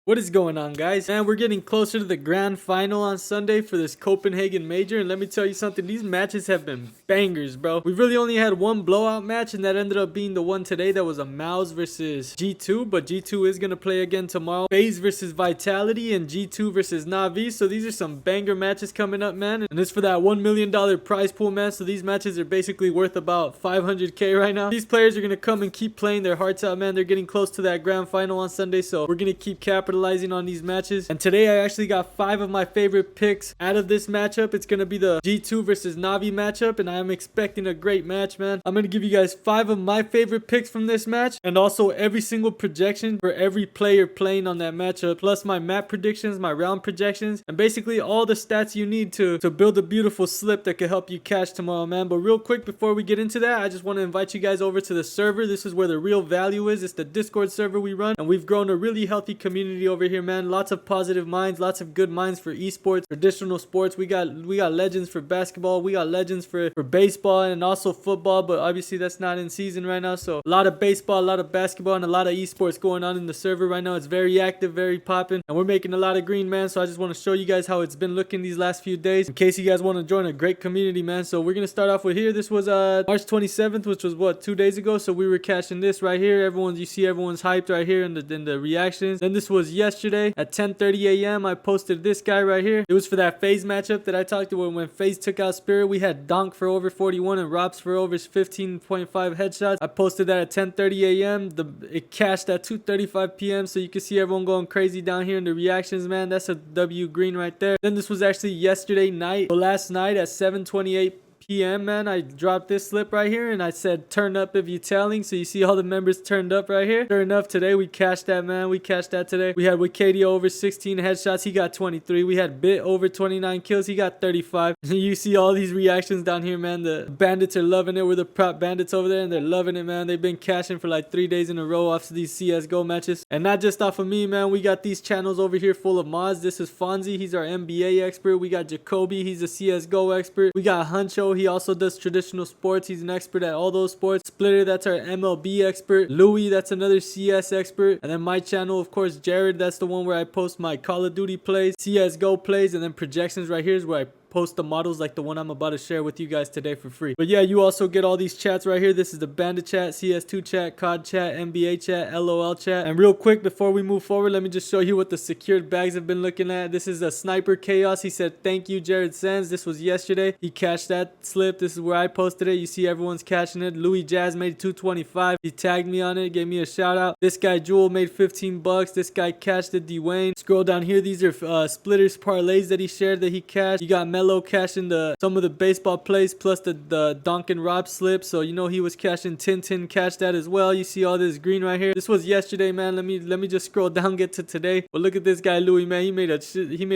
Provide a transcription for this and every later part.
What is going on, guys? Man, we're getting closer to the grand final on Sunday for this Copenhagen Major, and let me tell you something, these matches have been bangers, bro. We've really only had one blowout match, and that ended up being the one today that was a Mouse versus G2, but G2 is going to play again tomorrow. FaZe versus Vitality and G2 versus Navi, so these are some banger matches coming up, man, and it's for that $1 million prize pool, man, so these matches are basically worth about 500k right now. These players are going to come and keep playing their hearts out, man. They're getting close to that grand final on Sunday, so we're going to keep capitalizing on these matches. And today I actually got 5 of my favorite picks out of this matchup. It's going to be the G2 versus Navi matchup, and I am expecting a great match, man. I'm going to give you guys 5 of my favorite picks from this match, and also every single projection for every player playing on that matchup, plus my map predictions, my round projections, and basically all the stats you need to build a beautiful slip that can help you cash tomorrow, man. But real quick, before we get into that, I just want to invite you guys over to the server. This is where the real value is. It's the Discord server we run, and we've grown a really healthy community over here, man. Lots of positive minds, lots of good minds for esports, traditional sports. We got legends for basketball, we got legends for baseball and also football, but obviously that's not in season right now. So a lot of baseball, a lot of basketball, and a lot of esports going on in the server right now. It's very active, very popping, and we're making a lot of green, man. So I just want to show you guys how it's been looking these last few days in case you guys want to join a great community, man. So we're gonna start off with here. This was March 27th, which was what, 2 days ago. So we were cashing this right here. You see everyone's hyped right here in the reactions. Then this was yesterday at 10:30 a.m. I posted this guy right here. It was for that FaZe matchup that I talked about when FaZe took out Spirit. We had Donk for over 41 and Robs for over 15.5 headshots. I posted that at 10:30 a.m. It cashed at 2:35 p.m. So you can see everyone going crazy down here in the reactions, man. That's a W green right there. Then this was actually yesterday night, or last night at 7:28 p.m. man. I dropped this slip right here and I said turn up if you're telling. So you see all the members turned up right here. Sure enough, today we cashed that, man. We cashed that today. We had Wikidia over 16 headshots, he got 23. We had Bit over 29 kills, he got 35. You see all these reactions down here, man. The bandits are loving it. We're the prop bandits over there and they're loving it, man. They've been cashing for like 3 days in a row off of these CSGO matches, and not just off of me, man. We got these channels over here full of mods. This is Fonzie, he's our NBA expert. We got Jacoby, he's a CSGO expert. We got Huncho, he also does traditional sports. He's an expert at all those sports. Splitter, that's our MLB expert. Louis, that's another CS expert. And then my channel, of course, Jared, that's the one where I post my Call of Duty plays, CSGO plays, and then projections right here is where I post the models like the one I'm about to share with you guys today for free. But yeah, you also get all these chats right here. This is the Bandit chat, CS2 chat, COD chat, NBA chat, LOL chat. And real quick, before we move forward, let me just show you what the secured bags have been looking at. This is a Sniper Chaos. He said, thank you, Jared Sands. This was yesterday. He cashed that slip. This is where I posted it. You see everyone's cashing it. Louis Jazz made 225. He tagged me on it, gave me a shout out. This guy Jewel made 15 bucks. This guy cashed it, Dwayne. Scroll down here. These are Splitters parlays that he shared that he cashed. You got Mello cashing some of the baseball plays plus the Donkin Rob slip. So you know he was cashing. Tintin cashed that as well. You see all this green right here. This was yesterday, man. Let me just scroll down, get to today. But look at this guy Louis, man. He made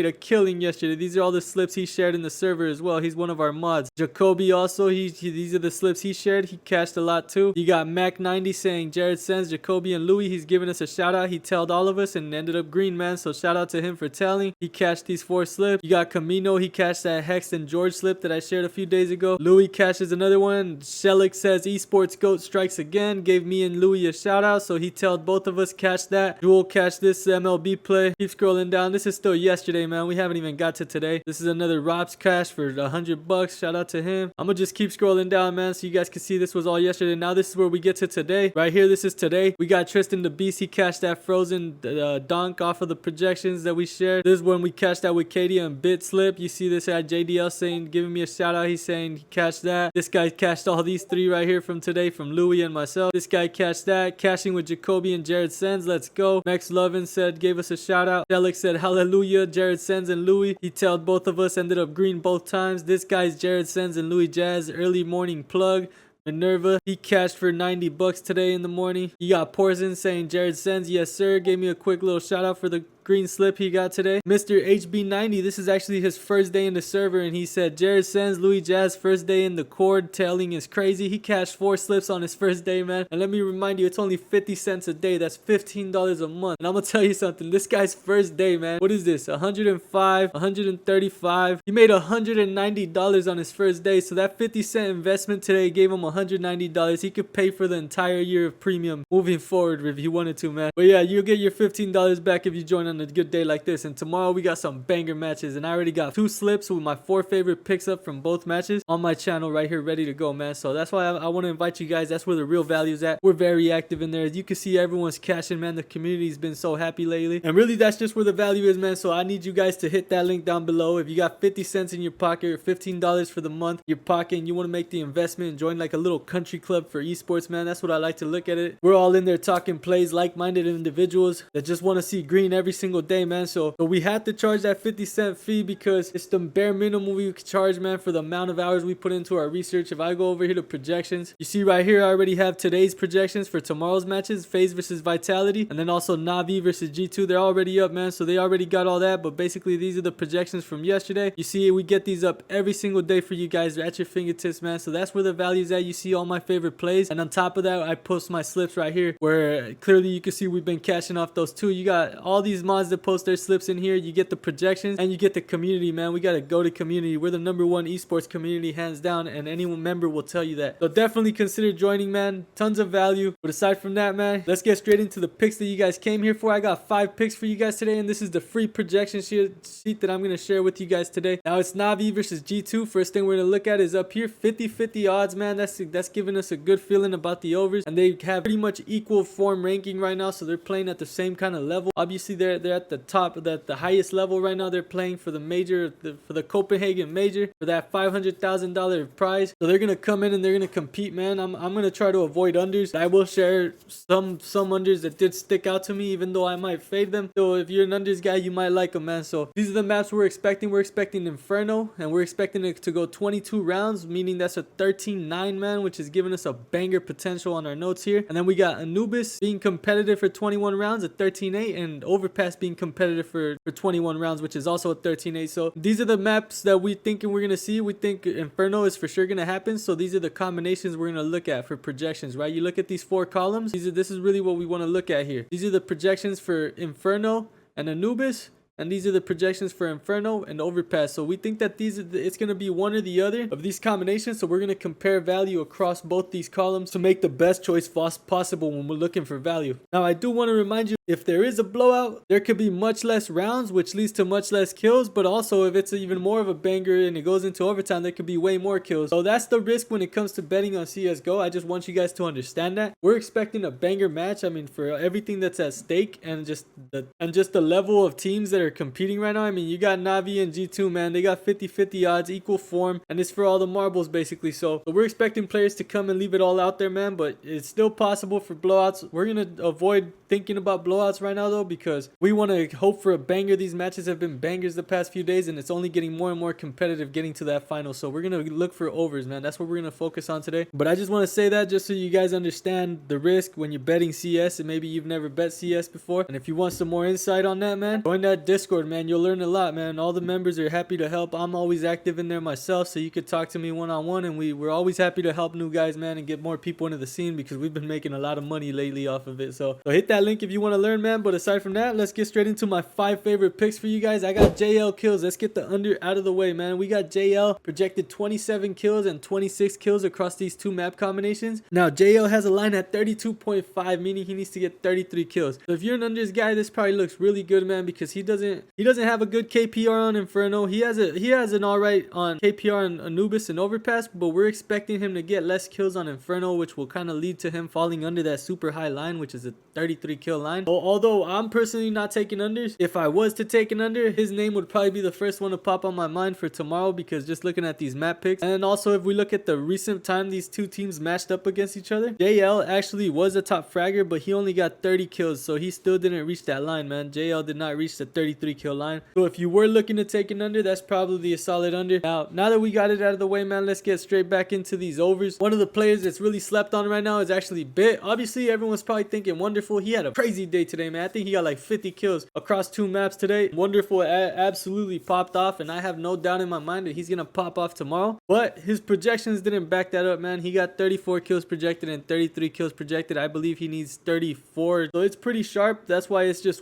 a killing yesterday. These are all the slips he shared in the server as well. He's one of our mods. Jacoby also, these are the slips he shared. He cashed a lot too. You got Mac90 saying Jared Sens, Jacoby, and Louis. He's giving us a shout out. He tailed all of us and ended up green, man. So shout out to him for telling. He cashed these 4 slips. You got Camino. He cashed that Hex and George slip that I shared a few days ago. Louis cashes another one. Shelik says esports goat strikes again. Gave me and Louis a shout out. So he tailed both of us. Cashed that. Jewel cashed this MLB play. Keep scrolling down. This is still yesterday, man. We haven't even got to today. This is another Robs cash for 100 bucks. Shout out to him. I'm gonna just keep scrolling down, man, so you guys can see this was all yesterday. Now this is where we get to today. Right here, this is today. We got Tristan the Beast. He cashed that frozen donk off of the projections that we shared. This is when we cashed that with Katie and Bit slip. You see this guy JDL saying, giving me a shout out. He's saying he cashed that. This guy cashed all these 3 right here from today from Louis and myself. This guy cashed that. Cashing with Jacoby and Jared Sens. Let's go. Max Lovin said, gave us a shout out. Alex said hallelujah. Jared Sens and Louis. He tailed both of us. Ended up green both times. This guy's Jared Sens and Louis Jazz. Early morning plug. Minerva, he cashed for 90 bucks today in the morning. You got Porzen saying Jared Sens, yes sir. Gave me a quick little shout out for the green slip he got today. Mr. HB90, this is actually his first day in the server, and he said Jared Sens, Louis Jazz, first day in the cord, tailing is crazy. He cashed 4 slips on his first day, man. And let me remind you, it's only 50 cents a day. That's $15 a month. And I'm gonna tell you something, this guy's first day, man, what is this, 105, 135? He made $190 on his first day. So that 50-cent investment today gave him $190. He could pay for the entire year of premium moving forward if he wanted to, man. But yeah, you'll get your $15 back if you join on the a good day like this. And tomorrow we got some banger matches, and I already got 2 slips with my 4 favorite picks up from both matches on my channel right here ready to go, man. So that's why I want to invite you guys. That's where the real value is at. We're very active in there. As you can see, everyone's cashing, man. The community's been so happy lately, and really that's just where the value is, man. So I need you guys to hit that link down below. If you got 50 cents in your pocket or $15 for the month in your pocket and you want to make the investment and join like a little country club for esports, man, that's what I like to look at it. We're all in there talking plays, like-minded individuals that just want to see green every single day, man. So we had to charge that 50-cent fee because it's the bare minimum we could charge, man, for the amount of hours we put into our research. If I go over here to projections, you see right here I already have today's projections for tomorrow's matches, FaZe versus Vitality, and then also Navi versus G2. They're already up, man, so they already got all that. But basically these are the projections from yesterday. You see, we get these up every single day for you guys at your fingertips, man. So that's where the value is at. You see all my favorite plays, and on top of that I post my slips right here where clearly you can see we've been cashing off those too. You got all these mods that post their slips in here. You get the projections and you get the community, man. We gotta go to community. We're the #1 esports community hands down, and any member will tell you that. So definitely consider joining, man. Tons of value. But aside from that, man, let's get straight into the picks that you guys came here for. I got 5 picks for you guys today, and this is the free projection sheet that I'm gonna share with you guys today. Now it's Navi versus G2. First thing we're gonna look at is up here, 50-50 odds, man. That's giving us a good feeling about the overs, and they have pretty much equal form ranking right now, so they're playing at the same kind of level. Obviously they're at the top, the highest level right now. They're playing for the major, for the Copenhagen major, for that $500,000 prize. So they're gonna come in and they're gonna compete, man. I'm gonna try to avoid unders. I will share some unders that did stick out to me, even though I might fade them. So if you're an unders guy, you might like them, man. So these are the maps we're expecting. We're expecting Inferno, and we're expecting it to go 22 rounds, meaning that's a 13-9, man, which is giving us a banger potential on our notes here. And then we got Anubis being competitive for 21 rounds at 13-8, and Overpass being competitive for 21 rounds, which is also a 13-8. So these are the maps that we thinking we're gonna see. We think Inferno is for sure gonna happen. So these are the combinations we're gonna look at for projections, right? You look at these 4 columns. This is really what we want to look at here. These are the projections for Inferno and Anubis, and these are the projections for Inferno and Overpass. So we think that it's going to be one or the other of these combinations. So we're going to compare value across both these columns to make the best choice possible when we're looking for value. Now I do want to remind you, if there is a blowout, there could be much less rounds, which leads to much less kills. But also if it's even more of a banger and it goes into overtime, there could be way more kills. So that's the risk when it comes to betting on CSGO. I just want you guys to understand that. We're expecting a banger match. I mean, for everything that's at stake and just the level of teams that are competing right now. I mean, you got Navi and G2, man. They got 50-50 odds, equal form, and it's for all the marbles basically. So we're expecting players to come and leave it all out there, man, but it's still possible for blowouts. We're gonna avoid thinking about blowouts right now though, because we want to hope for a banger. These matches have been bangers the past few days, and it's only getting more and more competitive getting to that final. So we're gonna look for overs, man. That's what we're gonna focus on today. But I just want to say that just so you guys understand the risk when you're betting CS, and maybe you've never bet CS before. And if you want some more insight on that, man, join that Discord, man. You'll learn a lot, man. All the members are happy to help. I'm always active in there myself, so you could talk to me one-on-one, and we're always happy to help new guys, man, and get more people into the scene, because we've been making a lot of money lately off of it. So hit that link if you want to learn, man. But aside from that, let's get straight into my 5 favorite picks for you guys. I got JL kills. Let's get the under out of the way, man. We got JL projected 27 kills and 26 kills across these 2 map combinations. Now JL has a line at 32.5, meaning he needs to get 33 kills. So if you're an unders guy, this probably looks really good, man, because he doesn't have a good KPR on Inferno. He has an alright on KPR on Anubis and Overpass, but we're expecting him to get less kills on Inferno, which will kind of lead to him falling under that super high line, which is a 33 kill line. Although I'm personally not taking unders, if I was to take an under, his name would probably be the first one to pop on my mind for tomorrow, because just looking at these map picks, and also if we look at the recent time these 2 teams matched up against each other, JL actually was a top fragger, but he only got 30 kills, so he still didn't reach that line, man. JL did not reach the 33 kill line. So if you were looking to take an under, that's probably a solid under. Now that we got it out of the way, man, let's get straight back into these overs. One of the players that's really slept on right now is actually Bit. Obviously everyone's probably thinking Wonderful. He had a crazy day today, man. I think he got like 50 kills across 2 maps today. Wonderful absolutely popped off, and I have no doubt in my mind that he's gonna pop off tomorrow. But his projections didn't back that up, man. He got 34 kills projected and 33 kills projected. I believe he needs 34, so it's pretty sharp. That's why it's just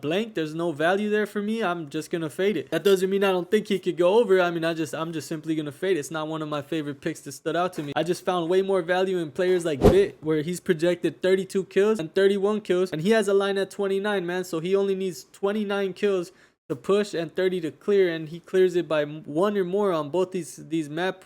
blank. There's no value there for me. I'm just gonna fade it. That doesn't mean I don't think he could go over. I mean, I'm just simply gonna fade it. It's not one of my favorite picks that stood out to me. I just found way more value in players like Bit, where he's projected 32 kills and 31 kills, and he has has a line at 29, man. So he only needs 29 kills to push and 30 to clear, and he clears it by 1 or more on both these map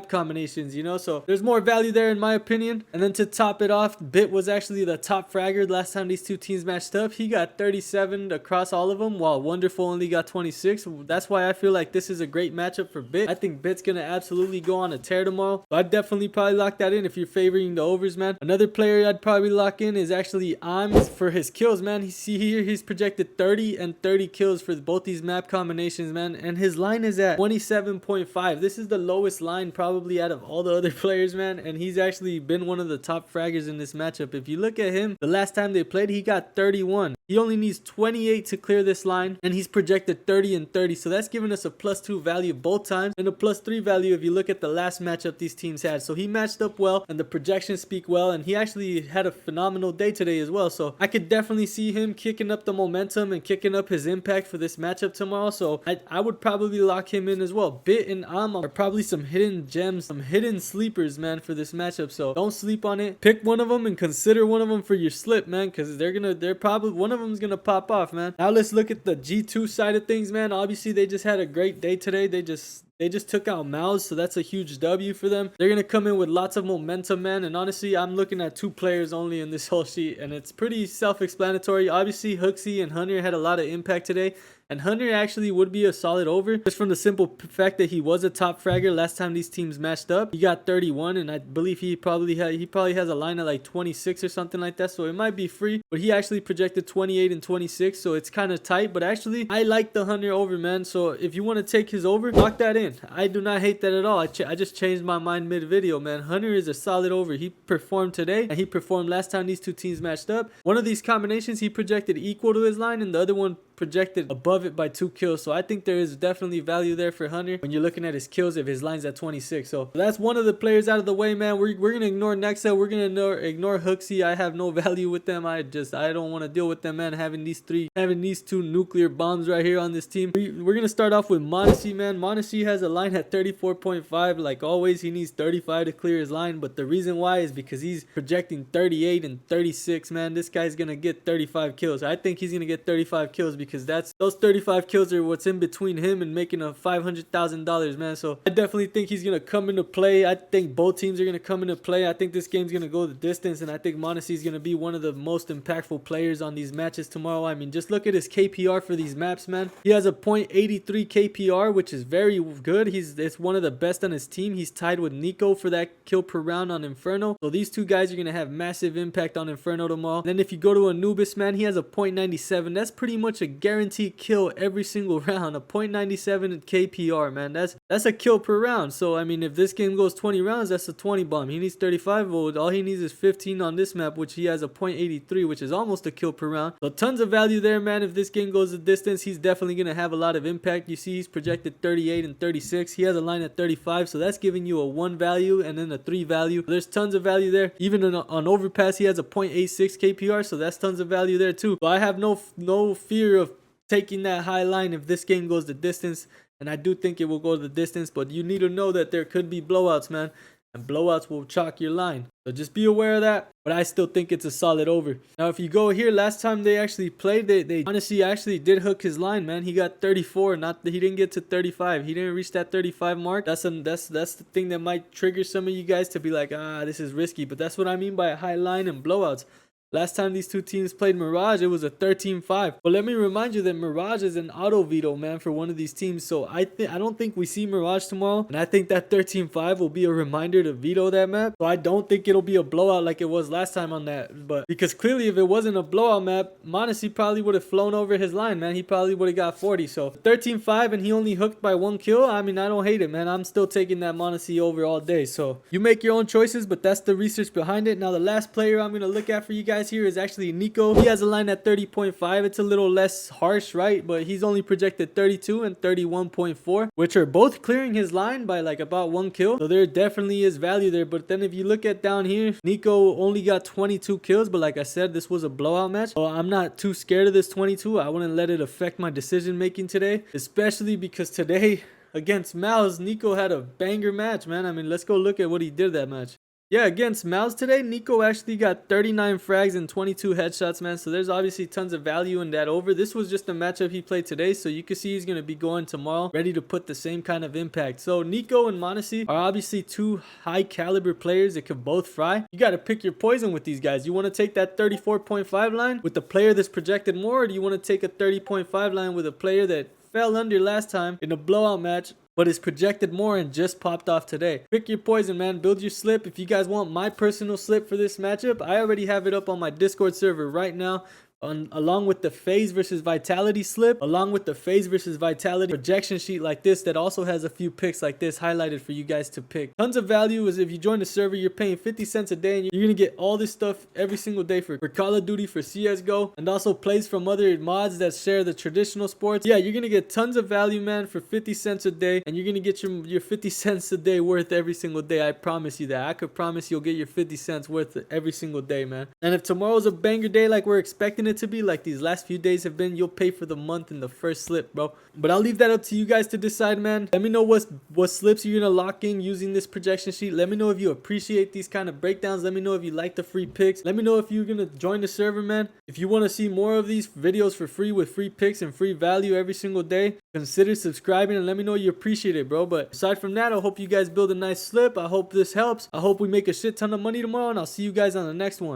combinations, you know. So there's more value there in my opinion. And then to top it off, Bit was actually the top fragger last time these two teams matched up. He got 37 across all of them, while Wonderful only got 26. That's why I feel like this is a great matchup for Bit. I think Bit's gonna absolutely go on a tear tomorrow, so I'd definitely probably lock that in if you're favoring the overs, man. Another player I'd probably lock in is actually Ames for his kills, man. You see here, he's projected 30 and 30 kills for both these map combinations, man, and his line is at 27.5. This is the lowest line probably out of all the other players, man, and he's actually been one of the top fraggers in this matchup. If you look at him, the last time they played, he got 31. He only needs 28 to clear this line, and he's projected 30 and 30, so that's giving us a +2 value both times, and a +3 value if you look at the last matchup these teams had. So he matched up well, and the projections speak well, and he actually had a phenomenal day today as well. So I could definitely see him kicking up the momentum and kicking up his impact for this matchup tomorrow. So I would probably lock him in as well. Bit and Amma are probably some hidden gems, some hidden sleepers, man, for this matchup. So don't sleep on it. Pick one of them and consider one of them for your slip, man, because they're probably one of them's gonna pop off, man. Now let's look at the G2 side of things, man. Obviously they just had a great day today. They just took out Mouse, so that's a huge W for them. They're going to come in with lots of momentum, man. And honestly, I'm looking at 2 players only in this whole sheet, and it's pretty self-explanatory. Obviously, Hooksy and Hunter had a lot of impact today. And Hunter actually would be a solid over, just from the simple fact that he was a top fragger last time these teams matched up. He got 31, and I believe he probably has a line at like 26 or something like that, so it might be free. But he actually projected 28 and 26, so it's kind of tight. But actually, I like the Hunter over, man. So if you want to take his over, lock that in. I do not hate that at all. I just changed my mind mid-video, man. Hunter is a solid over. He performed today, and he performed last time these two teams matched up. One of these combinations, he projected equal to his line, and the other one projected above it by 2 kills. So I think there is definitely value there for Hunter when you're looking at his kills if his line's at 26. So that's one of the players out of the way, man. We're gonna ignore Nexa. We're gonna ignore Hooksy. I have no value with them. I don't want to deal with them, man. Having these two nuclear bombs right here on this team. We're gonna start off with Monacy, man. Monacy has a line at 34.5. Like always, he needs 35 to clear his line, but the reason why is because he's projecting 38 and 36, man. This guy's gonna get 35 kills. I think he's gonna get 35 kills because those 35 kills are what's in between him and making a $500,000, man. So I definitely think he's gonna come into play. I think both teams are gonna come into play. I think this game's gonna go the distance, and I think Monacy is gonna be one of the most impactful players on these matches tomorrow. I mean, just look at his KPR for these maps, man. He has a .83 KPR, which is very good. It's one of the best on his team. He's tied with Niko for that kill per round on Inferno. So these two guys are gonna have massive impact on Inferno tomorrow. And then if you go to Anubis, man, he has a .97. That's pretty much a guaranteed kill every single round. A .97 KPR, man. That's a kill per round. So I mean, if this game goes 20 rounds, that's a 20 bomb. He needs 35 volt. All he needs is 15 on this map, which he has a .83, which is almost a kill per round. So tons of value there, man. If this game goes the distance, he's definitely gonna have a lot of impact. You see, he's projected 38 and 36. He has a line at 35, so that's giving you a 1 value and then a 3 value. There's tons of value there. Even on Overpass, he has a .86 KPR, so that's tons of value there too. So I have no fear of taking that high line if this game goes the distance, and I do think it will go the distance, but you need to know that there could be blowouts, man, and blowouts will chalk your line. So just be aware of that, but I still think it's a solid over. Now if you go here, last time they actually played, they honestly actually did hook his line, man. He got 34, he didn't get to 35. He didn't reach that 35 mark. That's the thing that might trigger some of you guys to be like, this is risky, but that's what I mean by a high line and blowouts. Last time these two teams played Mirage, it was a 13-5. But let me remind you that Mirage is an auto veto, man, for one of these teams. So I don't think we see Mirage tomorrow. And I think that 13-5 will be a reminder to veto that map. So I don't think it'll be a blowout like it was last time on that. But because clearly if it wasn't a blowout map, Monacy probably would have flown over his line, man. He probably would have got 40. So 13-5 and he only hooked by 1 kill. I mean, I don't hate it, man. I'm still taking that Monacy over all day. So you make your own choices, but that's the research behind it. Now the last player I'm going to look at for you guys here is actually Niko. He has a line at 30.5. It's a little less harsh, right? But he's only projected 32 and 31.4, which are both clearing his line by like about 1 kill. So there definitely is value there. But then if you look at down here, Niko only got 22 kills. But like I said, this was a blowout match. So I'm not too scared of this 22. I wouldn't let it affect my decision making today, especially because today against Mouse, Niko had a banger match, man. I mean, let's go look at what he did that match. Yeah, against Mouse today, Niko actually got 39 frags and 22 headshots, man. So there's obviously tons of value in that over. This was just a matchup he played today, so you can see he's going to be going tomorrow ready to put the same kind of impact. So Niko and Monesi are obviously two high caliber players that can both fry. You got to pick your poison with these guys. You want to take that 34.5 line with the player that's projected more, or do you want to take a 30.5 line with a player that fell under last time in a blowout match but is projected more and just popped off today? Pick your poison, man. Build your slip. If you guys want my personal slip for this matchup, I already have it up on my Discord server right now. Along with the phase versus vitality slip, along with the phase versus vitality projection sheet like this that also has a few picks like this highlighted for you guys to pick. Tons of value is if you join the server, you're paying 50 cents a day and you're gonna get all this stuff every single day for Call of Duty, for CSGO, and also plays from other mods that share the traditional sports. Yeah, you're gonna get tons of value, man, for 50 cents a day, and you're gonna get your 50 cents a day worth every single day. I promise you that. I could promise you'll get your 50 cents worth every single day, man. And if tomorrow's a banger day like we're expecting it to be, like these last few days have been, you'll pay for the month in the first slip, bro. But I'll leave that up to you guys to decide, man. Let me know what slips you're gonna lock in using this projection sheet. Let me know if you appreciate these kind of breakdowns. Let me know if you like the free picks. Let me know if you're gonna join the server, man. If you want to see more of these videos for free with free picks and free value every single day, consider subscribing and let me know you appreciate it, bro. But aside from that, I hope you guys build a nice slip. I hope this helps. I hope we make a shit ton of money tomorrow, and I'll see you guys on the next one.